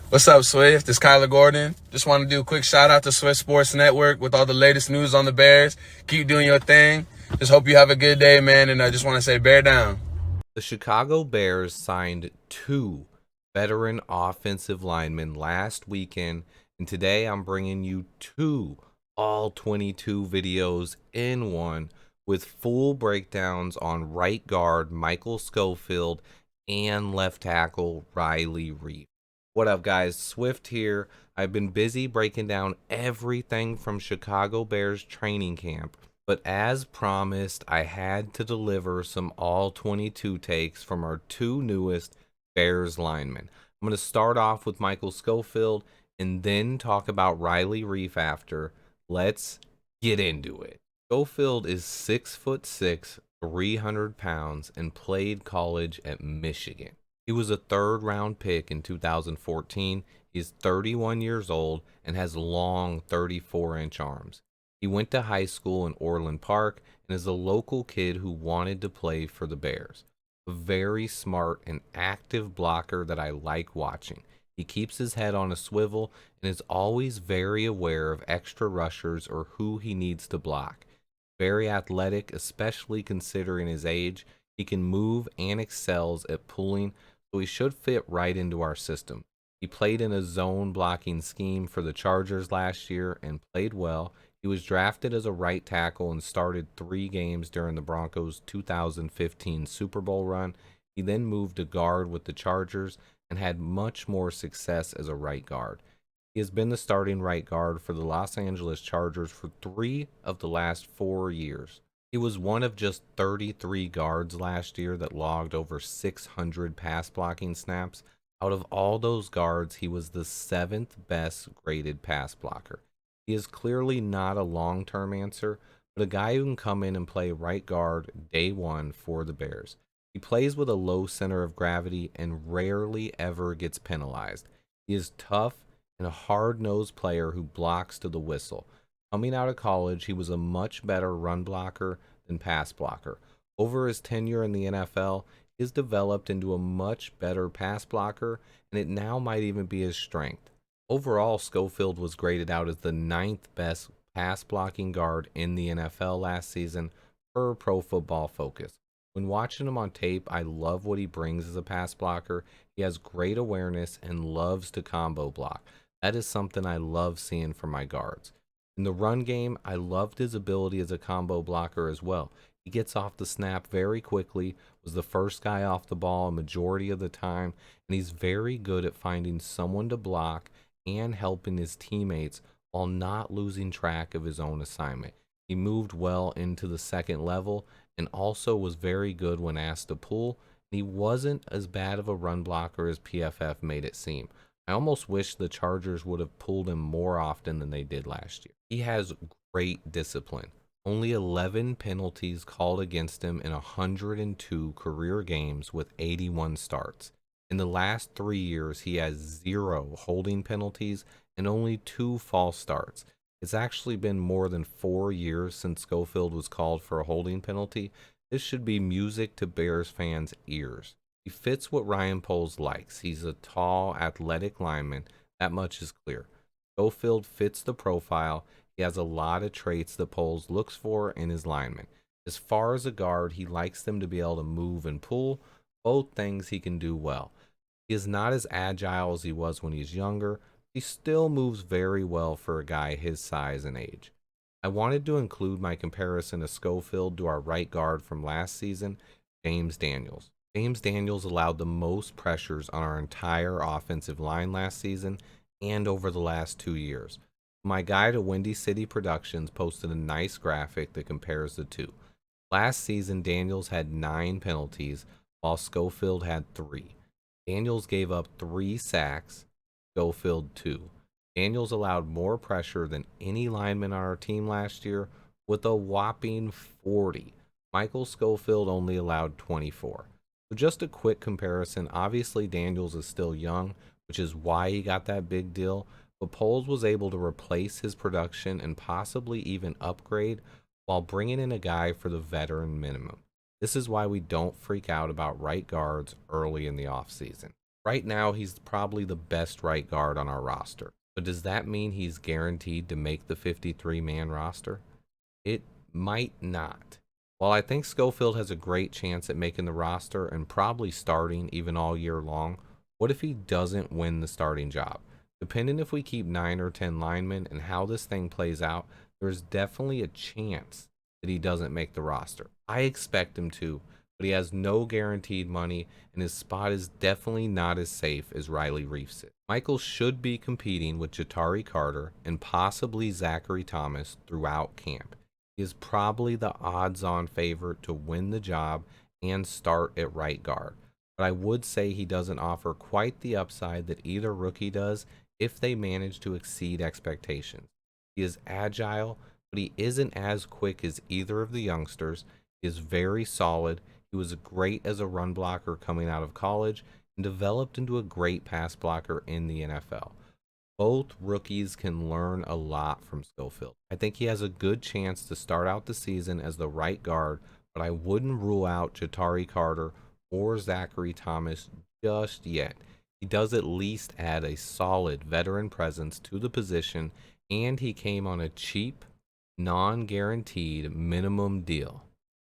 What's up, Swift? It's Kyler Gordon. Just want to do a quick shout out to Swift Sports Network with all the latest news on the Bears. Keep doing your thing. Just hope you have a good day, man. And I just want to say, bear down. The Chicago Bears signed two veteran offensive linemen last weekend, and today I'm bringing you two all 22 videos in one with full breakdowns on right guard Michael Schofield and left tackle Riley Reiff. What up, guys? Swift here. I've been busy breaking down everything from Chicago Bears training camp, but as promised, I had to deliver some all 22 takes from our two newest Bears linemen. I'm going to start off with Michael Schofield and then talk about Riley Reiff after. Let's get into it. Schofield is 6'6", 300 pounds, and played college at Michigan. He was a third-round pick in 2014. He's 31 years old and has long 34-inch arms. He went to high school in Orland Park and is a local kid who wanted to play for the Bears. A very smart and active blocker that I like watching. He keeps his head on a swivel and is always very aware of extra rushers or who he needs to block. Very athletic, especially considering his age. He can move and excels at pulling, so he should fit right into our system. He played in a zone blocking scheme for the Chargers last year and played well. He was drafted as a right tackle and started 3 games during the Broncos' 2015 Super Bowl run. He then moved to guard with the Chargers and had much more success as a right guard. He has been the starting right guard for the Los Angeles Chargers for 3 of the last 4 years. He was one of just 33 guards last year that logged over 600 pass blocking snaps. Out of all those guards, he was the 7th best graded pass blocker. He is clearly not a long-term answer, but a guy who can come in and play right guard day one for the Bears. He plays with a low center of gravity and rarely ever gets penalized. He is tough and a hard-nosed player who blocks to the whistle. Coming out of college, he was a much better run blocker than pass blocker. Over his tenure in the NFL, he has developed into a much better pass blocker, and it now might even be his strength. Overall, Schofield was graded out as the 9th best pass blocking guard in the NFL last season per Pro Football Focus. When watching him on tape, I love what he brings as a pass blocker. He has great awareness and loves to combo block. That is something I love seeing from my guards. In the run game, I loved his ability as a combo blocker as well. He gets off the snap very quickly, was the first guy off the ball a majority of the time, and he's very good at finding someone to block and helping his teammates while not losing track of his own assignment. He moved well into the second level and also was very good when asked to pull. He wasn't as bad of a run blocker as PFF made it seem. I almost wish the Chargers would have pulled him more often than they did last year. He has great discipline. Only 11 penalties called against him in 102 career games with 81 starts. In the last 3 years, he has 0 holding penalties and only 2 false starts. It's actually been more than 4 years since Schofield was called for a holding penalty. This should be music to Bears fans' ears. He fits what Ryan Poles likes. He's a tall, athletic lineman. That much is clear. Schofield fits the profile. He has a lot of traits that Poles looks for in his linemen. As far as a guard, he likes them to be able to move and pull, both things he can do well. He is not as agile as he was when he's younger. He still moves very well for a guy his size and age. I wanted to include my comparison of Schofield to our right guard from last season, James Daniels. James Daniels allowed the most pressures on our entire offensive line last season and over the last 2 years. My guy to Windy City Productions posted a nice graphic that compares the two. Last season, Daniels had 9 penalties, while Schofield had 3. Daniels gave up 3 sacks, Schofield 2. Daniels allowed more pressure than any lineman on our team last year with a whopping 40. Michael Schofield only allowed 24. So just a quick comparison, obviously Daniels is still young, which is why he got that big deal, but Poles was able to replace his production and possibly even upgrade while bringing in a guy for the veteran minimum. This is why we don't freak out about right guards early in the offseason. Right now, he's probably the best right guard on our roster. But does that mean he's guaranteed to make the 53-man roster? It might not. While I think Schofield has a great chance at making the roster and probably starting even all year long, what if he doesn't win the starting job? Depending if we keep 9 or 10 linemen and how this thing plays out, there's definitely a chance that he doesn't make the roster. I expect him to, but he has no guaranteed money, and his spot is definitely not as safe as Riley Reiff is. Michael should be competing with Ja'Tari Carter and possibly Zachary Thomas throughout camp. He is probably the odds-on favorite to win the job and start at right guard, but I would say he doesn't offer quite the upside that either rookie does if they manage to exceed expectations. He is agile, but he isn't as quick as either of the youngsters. He is very solid. He was great as a run blocker coming out of college and developed into a great pass blocker in the NFL. Both rookies can learn a lot from Schofield. I think he has a good chance to start out the season as the right guard, but I wouldn't rule out Ja'Tari Carter or Zachary Thomas just yet. He does at least add a solid veteran presence to the position, and he came on a cheap, non-guaranteed minimum deal.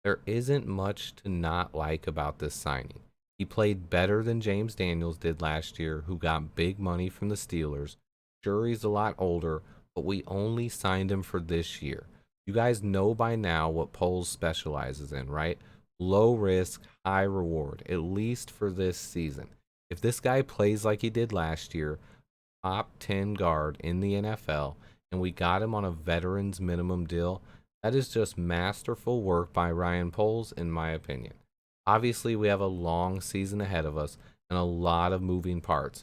There isn't much to not like about this signing. He played better than James Daniels did last year, who got big money from the Steelers. Sure, he's a lot older, but we only signed him for this year. You guys know by now what Poles specializes in, right? Low risk, high reward, at least for this season. If this guy plays like he did last year, top 10 guard in the NFL, and we got him on a veteran's minimum deal, that is just masterful work by Ryan Poles, in my opinion. Obviously, we have a long season ahead of us and a lot of moving parts.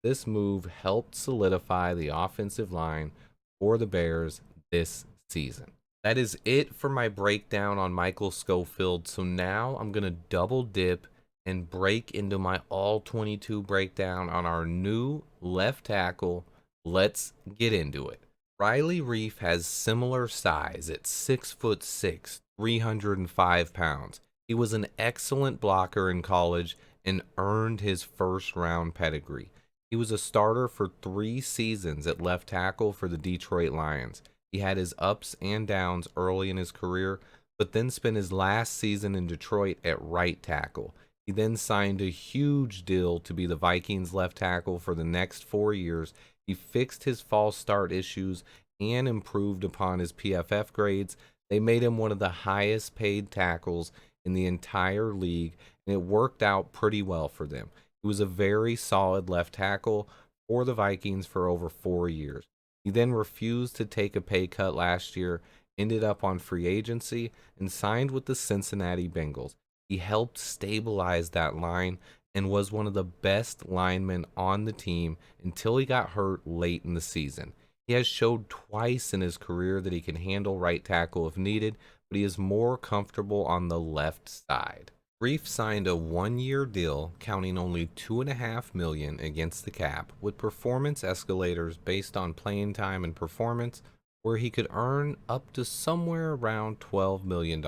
This move helped solidify the offensive line for the Bears this season. That is it for my breakdown on Michael Schofield. So now I'm going to double dip and break into my all 22 breakdown on our new left tackle. Let's get into it. Riley Reiff has similar size at 6'6", 305 pounds. He was an excellent blocker in college and earned his first-round pedigree. He was a starter for 3 seasons at left tackle for the Detroit Lions. He had his ups and downs early in his career, but then spent his last season in Detroit at right tackle. He then signed a huge deal to be the Vikings left tackle for the next 4 years. He fixed his false start issues and improved upon his PFF grades. They made him one of the highest paid tackles in the entire league, and it worked out pretty well for them. He was a very solid left tackle for the Vikings for over 4 years. He then refused to take a pay cut last year, ended up on free agency, and signed with the Cincinnati Bengals. He helped stabilize that line and was one of the best linemen on the team until he got hurt late in the season. He has showed twice in his career that he can handle right tackle if needed, but he is more comfortable on the left side. Reiff signed a 1-year deal, counting only $2.5 million against the cap, with performance escalators based on playing time and performance, where he could earn up to somewhere around $12 million.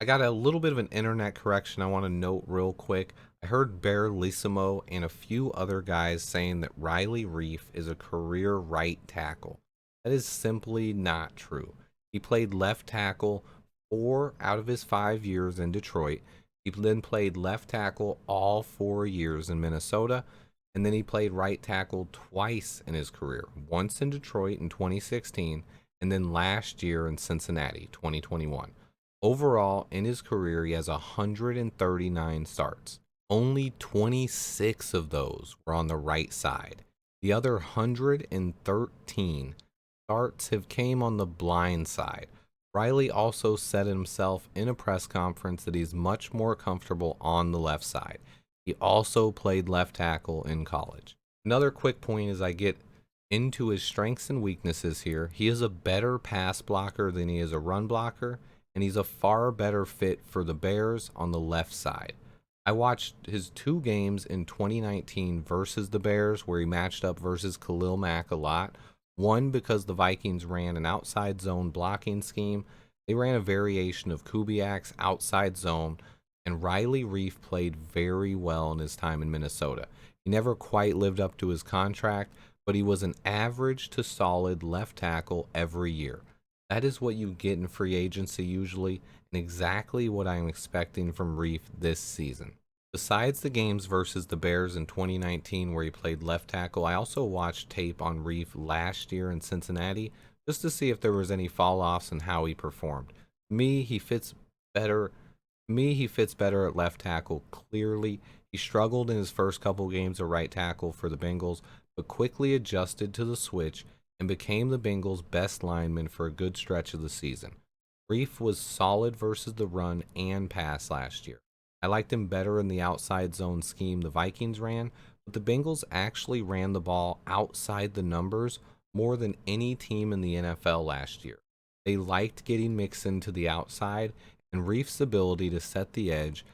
I got a little bit of an internet correction I want to note real quick. I heard Bear Lissimo and a few other guys saying that Riley Reiff is a career right tackle. That is simply not true. He played left tackle 4 out of his 5 years in Detroit. He then played left tackle all 4 years in Minnesota, and then he played right tackle twice in his career, once in Detroit in 2016, and then last year in Cincinnati, 2021. Overall, in his career, he has 139 starts. Only 26 of those were on the right side. The other 113 starts have came on the blind side. Riley also said himself in a press conference that he's much more comfortable on the left side. He also played left tackle in college. Another quick point as I get into his strengths and weaknesses here, he is a better pass blocker than he is a run blocker, and he's a far better fit for the Bears on the left side. I watched his 2 games in 2019 versus the Bears where he matched up versus Khalil Mack a lot. One, because the Vikings ran an outside zone blocking scheme. They ran a variation of Kubiak's outside zone, and Riley Reiff played very well in his time in Minnesota. He never quite lived up to his contract, but he was an average to solid left tackle every year. That is what you get in free agency usually, and exactly what I am expecting from Reiff this season. Besides the games versus the Bears in 2019 where he played left tackle, I also watched tape on Reiff last year in Cincinnati just to see if there was any fall-offs and how he performed. Me, he fits better. He fits better at left tackle. Clearly, he struggled in his first couple games at right tackle for the Bengals, but quickly adjusted to the switch and became the Bengals' best lineman for a good stretch of the season. Reiff was solid versus the run and pass last year. I liked him better in the outside zone scheme the Vikings ran, but the Bengals actually ran the ball outside the numbers more than any team in the NFL last year. They liked getting Mixon to the outside, and Reiff's ability to set the edge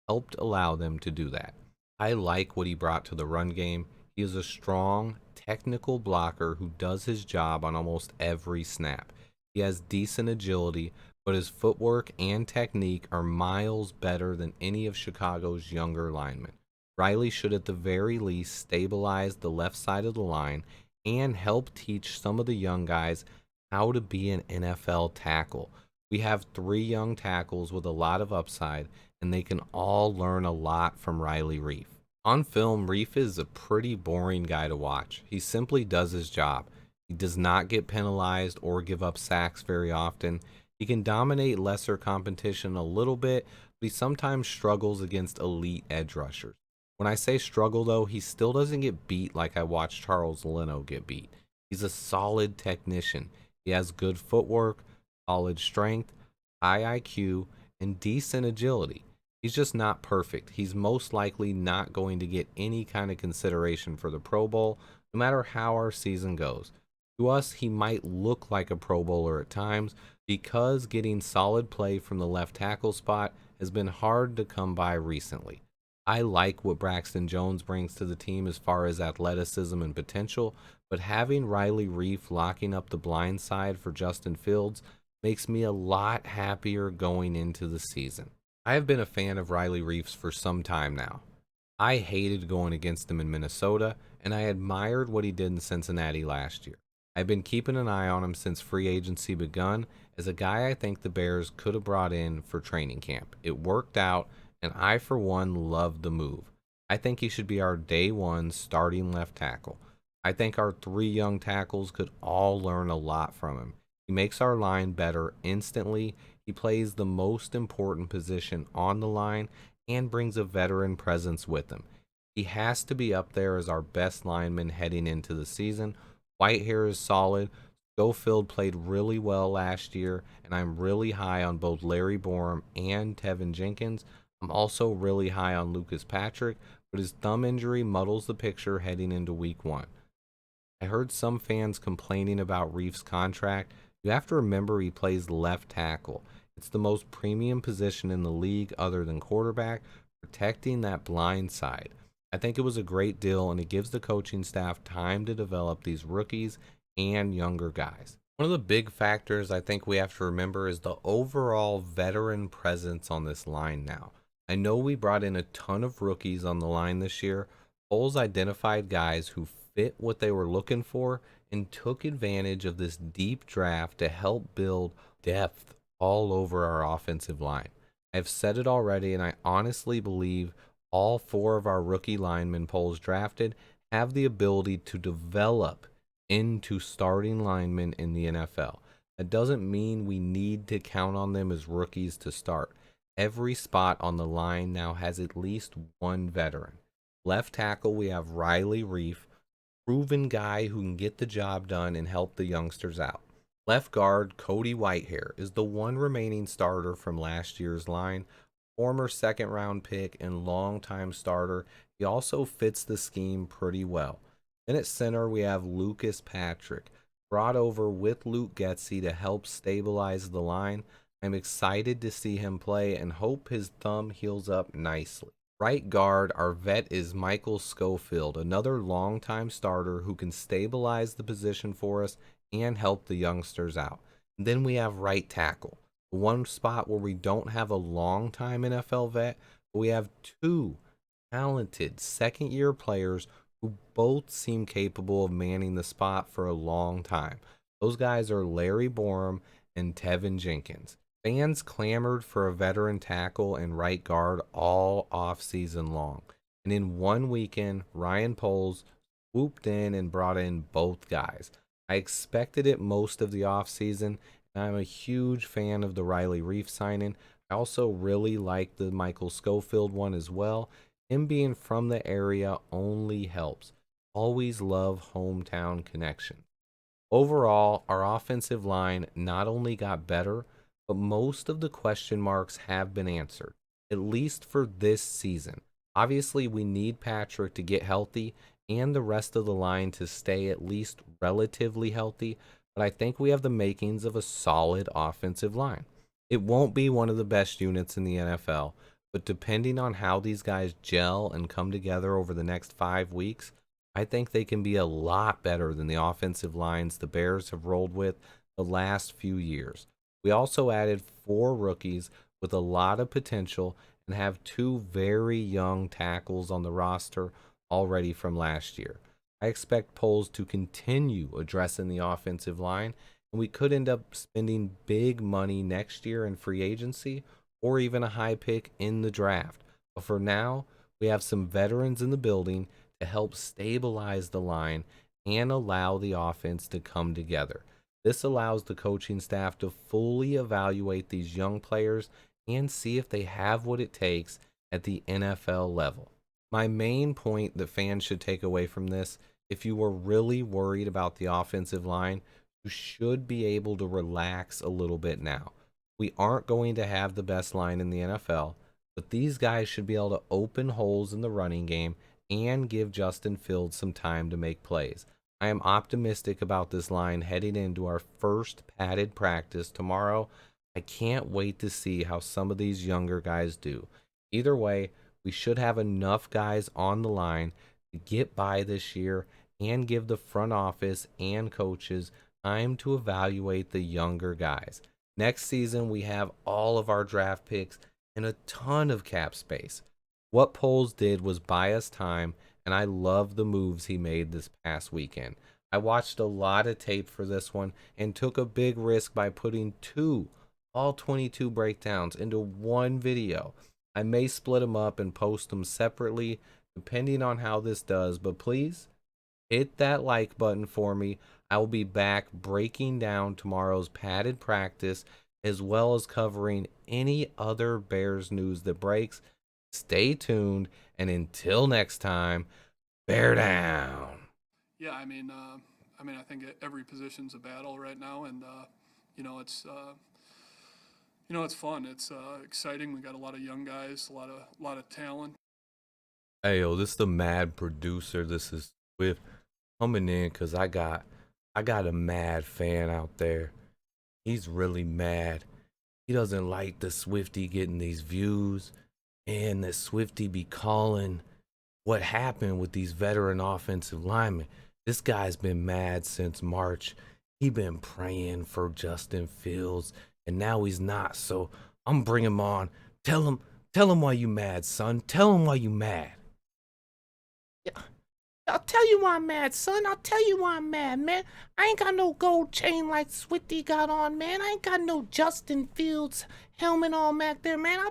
helped allow them to do that. I like what he brought to the run game. He is a strong, technical blocker who does his job on almost every snap. He has decent agility, but his footwork and technique are miles better than any of Chicago's younger linemen. Riley should at the very least stabilize the left side of the line and help teach some of the young guys how to be an NFL tackle. We have 3 young tackles with a lot of upside, and they can all learn a lot from Riley Reiff. On film, Reiff is a pretty boring guy to watch. He simply does his job. He does not get penalized or give up sacks very often. He can dominate lesser competition a little bit, but he sometimes struggles against elite edge rushers. When I say struggle, though, he still doesn't get beat like I watched Charles Leno get beat. He's a solid technician. He has good footwork, solid strength, high IQ, and decent agility. He's just not perfect. He's most likely not going to get any kind of consideration for the Pro Bowl, no matter how our season goes. To us, he might look like a Pro Bowler at times because getting solid play from the left tackle spot has been hard to come by recently. I like what Braxton Jones brings to the team as far as athleticism and potential, but having Riley Reiff locking up the blind side for Justin Fields makes me a lot happier going into the season. I have been a fan of Riley Reiff's for some time now. I hated going against him in Minnesota, and I admired what he did in Cincinnati last year. I've been keeping an eye on him since free agency begun as a guy I think the Bears could have brought in for training camp. It worked out, and I, for one, loved the move. I think he should be our day one starting left tackle. I think our 3 young tackles could all learn a lot from him. He makes our line better instantly. He plays the most important position on the line and brings a veteran presence with him. He has to be up there as our best lineman heading into the season. Whitehair is solid. Schofield played really well last year, and I'm really high on both Larry Borom and Tevin Jenkins. I'm also really high on Lucas Patrick, but his thumb injury muddles the picture heading into week 1. I heard some fans complaining about Reiff's contract. You have to remember he plays left tackle. It's the most premium position in the league other than quarterback, protecting that blind side. I think it was a great deal, and it gives the coaching staff time to develop these rookies and younger guys. One of the big factors I think we have to remember is the overall veteran presence on this line now. I know we brought in a ton of rookies on the line this year. Foles identified guys who fit what they were looking for and took advantage of this deep draft to help build depth all over our offensive line. I've said it already, and I honestly believe all 4 of our rookie linemen Foles drafted have the ability to develop into starting linemen in the NFL. That doesn't mean we need to count on them as rookies to start. Every spot on the line now has at least 1 veteran. Left tackle, we have Riley Reiff, proven guy who can get the job done and help the youngsters out. Left guard, Cody Whitehair, is the one remaining starter from last year's line. Former second-round pick and longtime starter, he also fits the scheme pretty well. Then at center, we have Lucas Patrick, brought over with Luke Getsy to help stabilize the line. I'm excited to see him play and hope his thumb heals up nicely. Right guard, our vet is Michael Schofield, another longtime starter who can stabilize the position for us and help the youngsters out. And then we have right tackle. The one spot where we don't have a long-time NFL vet, but we have two talented second-year players who both seem capable of manning the spot for a long time. Those guys are Larry Borum and Tevin Jenkins. Fans clamored for a veteran tackle and right guard all off-season long. And in one weekend, Ryan Poles swooped in and brought in both guys. I expected it most of the offseason, and I'm a huge fan of the Reiff signing. I also really like the Michael Schofield one as well. Him being from the area only helps. Always love hometown connection. Overall, our offensive line not only got better, but most of the question marks have been answered, at least for this season. Obviously, we need Patrick to get healthy and the rest of the line to stay at least relatively healthy, but I think we have the makings of a solid offensive line. It won't be one of the best units in the NFL, but depending on how these guys gel and come together over the next 5 weeks, I think they can be a lot better than the offensive lines the Bears have rolled with the last few years. We also added 4 rookies with a lot of potential and have 2 very young tackles on the roster already from last year. I expect Poles to continue addressing the offensive line, and we could end up spending big money next year in free agency or even a high pick in the draft. But for now, we have some veterans in the building to help stabilize the line and allow the offense to come together. This allows the coaching staff to fully evaluate these young players and see if they have what it takes at the NFL level. My main point that fans should take away from this, if you were really worried about the offensive line, you should be able to relax a little bit now. We aren't going to have the best line in the NFL, but these guys should be able to open holes in the running game and give Justin Fields some time to make plays. I am optimistic about this line heading into our first padded practice tomorrow. I can't wait to see how some of these younger guys do. Either way, we should have enough guys on the line to get by this year and give the front office and coaches time to evaluate the younger guys. Next season, we have all of our draft picks and a ton of cap space. What Poles did was buy us time, and I love the moves he made this past weekend. I watched a lot of tape for this one and took a big risk by putting 2 all 22 breakdowns into one video. I may split them up and post them separately depending on how this does, but please hit that like button for me. I will be back breaking down tomorrow's padded practice as well as covering any other Bears news that breaks. Stay tuned, and until next time, bear down. Yeah, I think every position's a battle right now, and you know it's it's fun. It's exciting. We got a lot of young guys, a lot of talent. Hey yo, this is the mad producer. This is Swift coming in because I got a mad fan out there. He's really mad. He doesn't like the Swifty getting these views, and the Swifty be calling what happened with these veteran offensive linemen. This guy's been mad since March. He been praying for Justin Fields, and now he's not. So I'm bringing him on. Tell him why you mad, son. Tell him why you mad. Yeah, I'll tell you why I'm mad, son. I'll tell you why I'm mad, man. I ain't got no gold chain like Swifty got on, man. I ain't got no Justin Fields helmet on back there, man. I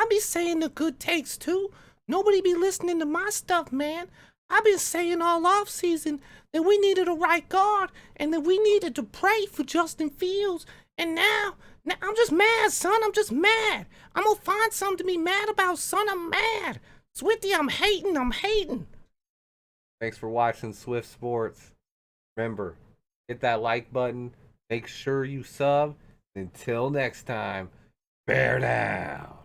be saying the good takes too. Nobody be listening to my stuff, man. I've been saying all off season that we needed a right guard and that we needed to pray for Justin Fields. And now I'm just mad, son. I'm just mad. I'm gonna find something to be mad about, son. I'm mad. Swifty, I'm hating. Thanks for watching Swift Sports. Remember, hit that like button. Make sure you sub. Until next time, bear down.